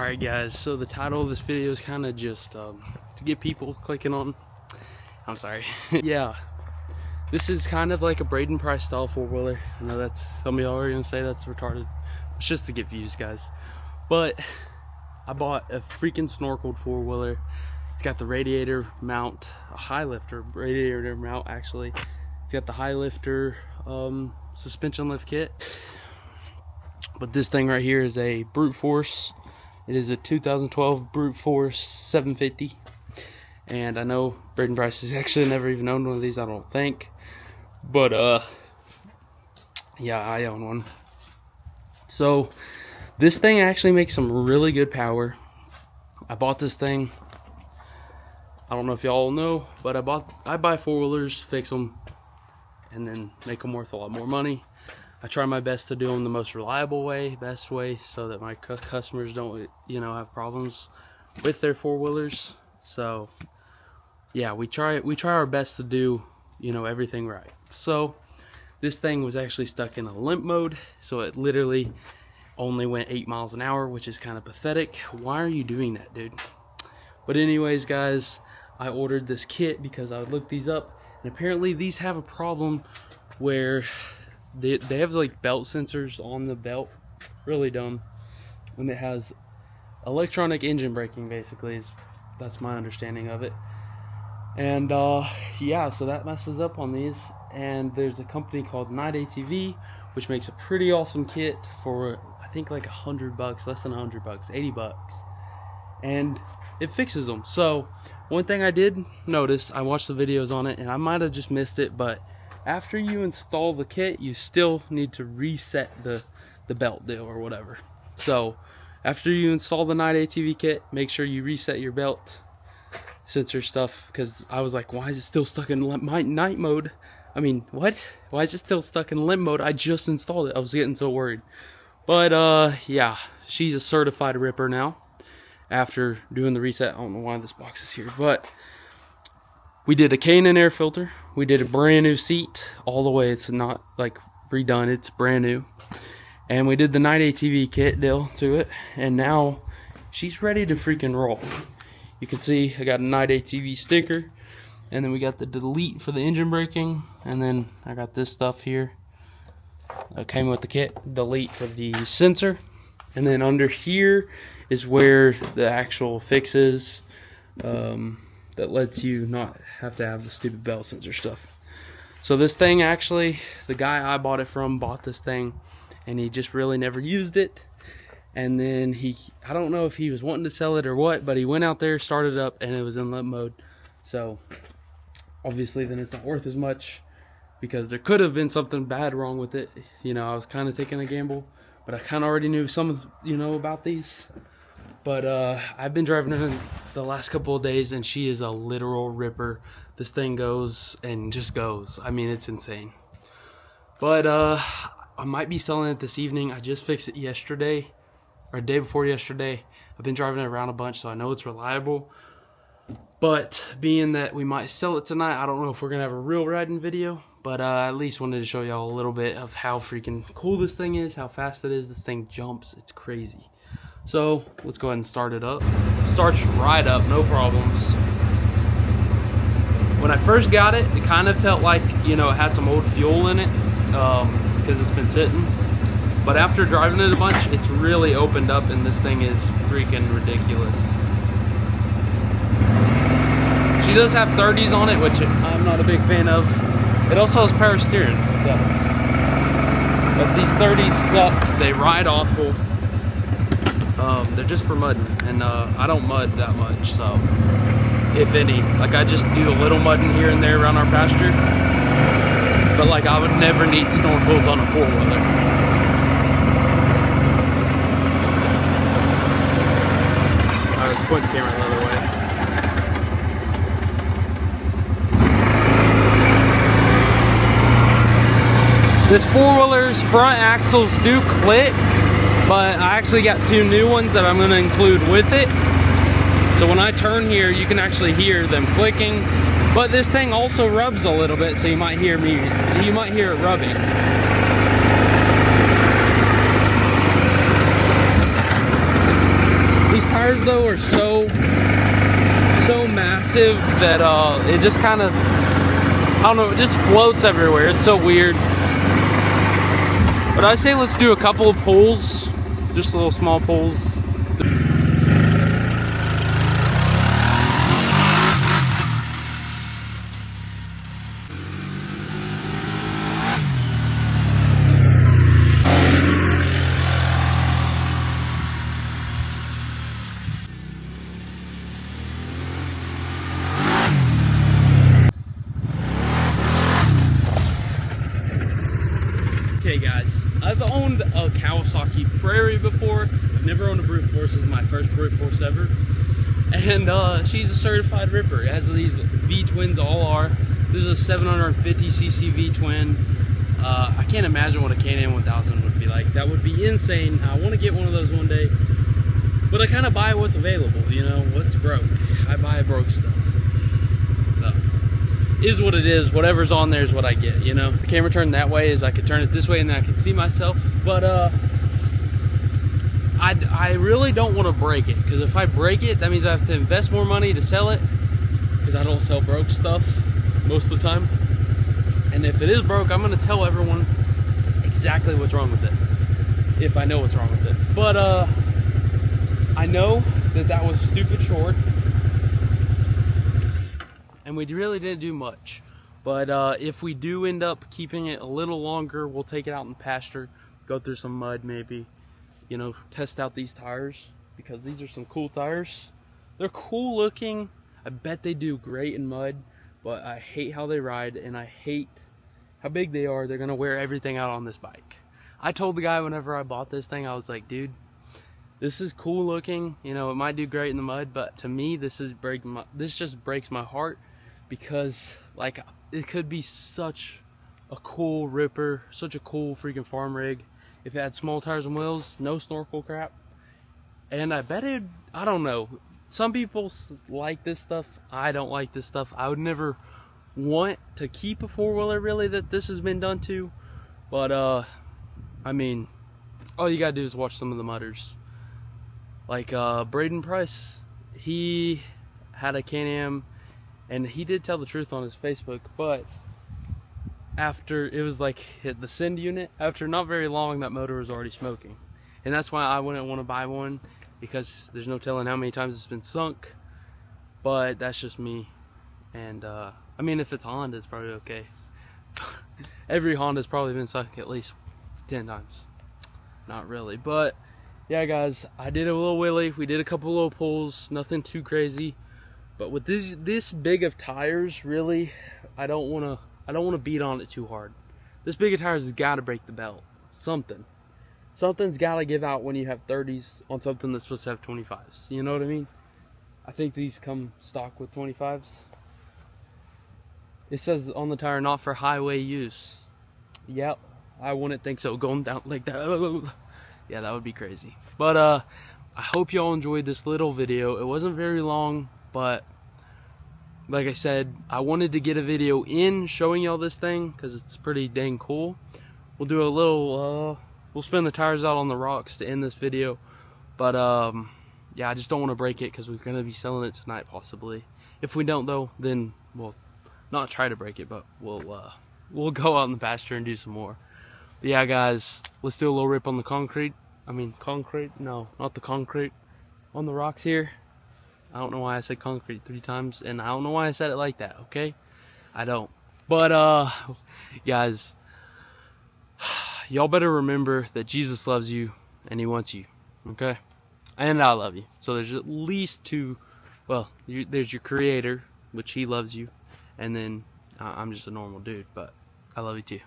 Alright guys, so the title of this video is kind of just to get people clicking on, I'm sorry. Yeah, this is kind of like a Braydon Price style four-wheeler. I know that's, some of y'all are going to say that's retarded. It's just to get views, guys. But I bought a freaking snorkeled four-wheeler. It's got the radiator mount, a high lifter, radiator mount actually. It's got the high lifter suspension lift kit. But this thing right here is a brute force. It is a 2012 brute force 750. And I know Braydon Price has actually never even owned one of these, I don't think. But yeah, I own one. So this thing actually makes some really good power. I bought this thing, I don't know if y'all know, but I buy four-wheelers, fix them, and then make them worth a lot more money. I try my best to do them the most reliable way, best way, so that my customers don't, have problems with their four-wheelers. So yeah, we try our best to do, everything right. So this thing was actually stuck in a limp mode, so it literally only went 8 miles an hour, which is kind of pathetic. Why are you doing that, dude? But anyways, guys, I ordered this kit because I looked these up, and apparently these have a problem where they have like belt sensors on the belt. Really dumb. And it has electronic engine braking, basically, that's my understanding of it. And yeah, so that messes up on these. And there's a company called Night ATV, which makes a pretty awesome kit for I think like $100, less than $100, $80, and it fixes them. So one thing I did notice, I watched the videos on it and I might have just missed it, but after you install the kit, you still need to reset the belt deal or whatever. So after you install the Night ATV kit, make sure you reset your belt sensor stuff, because I was like, why is it still stuck in night mode? I mean, what? Why is it still stuck in limp mode? I just installed it. I was getting so worried. But yeah, she's a certified ripper now after doing the reset. I don't know why this box is here, but we did a K&N air filter. We did a brand new seat all the way. It's not like redone, it's brand new. And we did the Night ATV kit deal to it. And now she's ready to freaking roll. You can see I got a Night ATV sticker. And then we got the delete for the engine braking. And then I got this stuff here. It came with the kit. Delete for the sensor. And then under here is where the actual fix is. That lets you not have to have the stupid belt sensor stuff. So this thing, actually, the guy I bought it from bought this thing, and he just really never used it. And then I don't know if he was wanting to sell it or what, but he went out there, started it up, and it was in limp mode. So obviously then it's not worth as much, because there could have been something bad wrong with it. I was kind of taking a gamble, but I kind of already knew some of about these. But I've been driving her the last couple of days, and she is a literal ripper. This thing goes and just goes. I mean, it's insane. But I might be selling it this evening. I just fixed it yesterday, or day before yesterday. I've been driving it around a bunch, so I know it's reliable. But being that we might sell it tonight, I don't know if we're going to have a real riding video. But I at least wanted to show y'all a little bit of how freaking cool this thing is, how fast it is. This thing jumps. It's crazy. So let's go ahead and start it up. Starts right up, no problems. When I first got it, it kind of felt like, it had some old fuel in it, because it's been sitting. But after driving it a bunch, it's really opened up, and this thing is freaking ridiculous. She does have 30s on it, which I'm not a big fan of. It also has power steering. So. But these 30s suck. They ride awful. They're just for mudding, and I don't mud that much, so if any, like I just do a little mudding here and there around our pasture, but like I would never need snorkels on a four-wheeler. Alright, let's point the camera the other way. This four-wheeler's front axles do click, but I actually got 2 new ones that I'm going to include with it. So when I turn here, you can actually hear them clicking. But this thing also rubs a little bit, so you might hear it rubbing. tires though are so massive that it just kind of, I don't know, it just floats everywhere. It's so weird. But I say let's do a couple of pulls, just little small pulls. Okay guys, I've owned a Kawasaki Prairie before. I've never owned a brute force. This is my first brute force ever. And she's a certified ripper, as these V-twins all are. This is a 750cc V-twin. I can't imagine what a Can-Am 1000 would be like. That would be insane. I want to get one of those one day. But I kind of buy what's available, you know, what's broke. I buy broke stuff. So, is what it is. Whatever's on there is what I get, you know. The camera turned that way is I could turn it this way and then I could see myself. But I really don't want to break it, because if I break it, that means I have to invest more money to sell it, because I don't sell broke stuff most of the time. And if it is broke, I'm going to tell everyone exactly what's wrong with it, if I know what's wrong with it. But I know that was stupid short, and we really didn't do much. But if we do end up keeping it a little longer, we'll take it out in the pasture, go through some mud maybe, you know, test out these tires, because these are some cool tires. They're cool looking. I bet they do great in mud, but I hate how they ride, and I hate how big they are. They're gonna wear everything out on this bike. I told the guy whenever I bought this thing, I was like, dude, this is cool looking, you know, it might do great in the mud, but to me, this just breaks my heart, because like, it could be such a cool ripper, such a cool freaking farm rig if it had small tires and wheels, no snorkel crap. And I bet it, I don't know, some people like this stuff. I don't like this stuff. I would never want to keep a four-wheeler really that this has been done to, but I mean, all you gotta do is watch some of the mudders. Like Braydon Price, he had a Can-Am, and he did tell the truth on his Facebook, but after, it was like hit the send unit, after not very long that motor was already smoking. And that's why I wouldn't want to buy one, because there's no telling how many times it's been sunk. But that's just me. And I mean, if it's Honda, it's probably okay. Every Honda's probably been sunk at least 10 times. Not really, but yeah guys, I did a little wheelie, we did a couple little pulls, nothing too crazy. But with this big of tires, really, I don't want to beat on it too hard. This big of tires has got to break the belt. Something's got to give out when you have 30s on something that's supposed to have 25s. You know what I mean? I think these come stock with 25s. It says on the tire, not for highway use. Yep, I wouldn't think so, going down like that. Yeah, that would be crazy. But I hope y'all enjoyed this little video. It wasn't very long, but like I said, I wanted to get a video in showing y'all this thing because it's pretty dang cool. We'll do a little, we'll spin the tires out on the rocks to end this video. But yeah, I just don't want to break it because we're going to be selling it tonight possibly. If we don't though, then we'll not try to break it, but we'll go out in the pasture and do some more. But yeah guys, let's do a little rip on the concrete. I mean concrete, no, not the concrete. On the rocks here. I don't know why I said concrete 3 times, and I don't know why I said it like that, okay? I don't. But, guys, y'all better remember that Jesus loves you, and he wants you, okay? And I love you. So there's at least 2, well, there's your creator, which he loves you, and then I'm just a normal dude, but I love you too.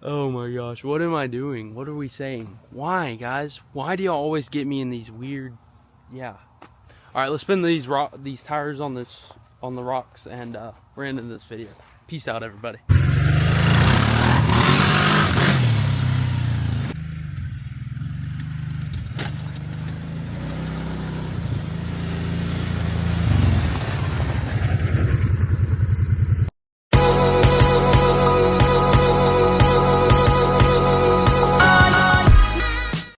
Oh my gosh, what am I doing? What are we saying? Why, guys? Why do y'all always get me in these weird, yeah. Alright, let's spin these tires on the rocks, and we're ending this video. Peace out, everybody.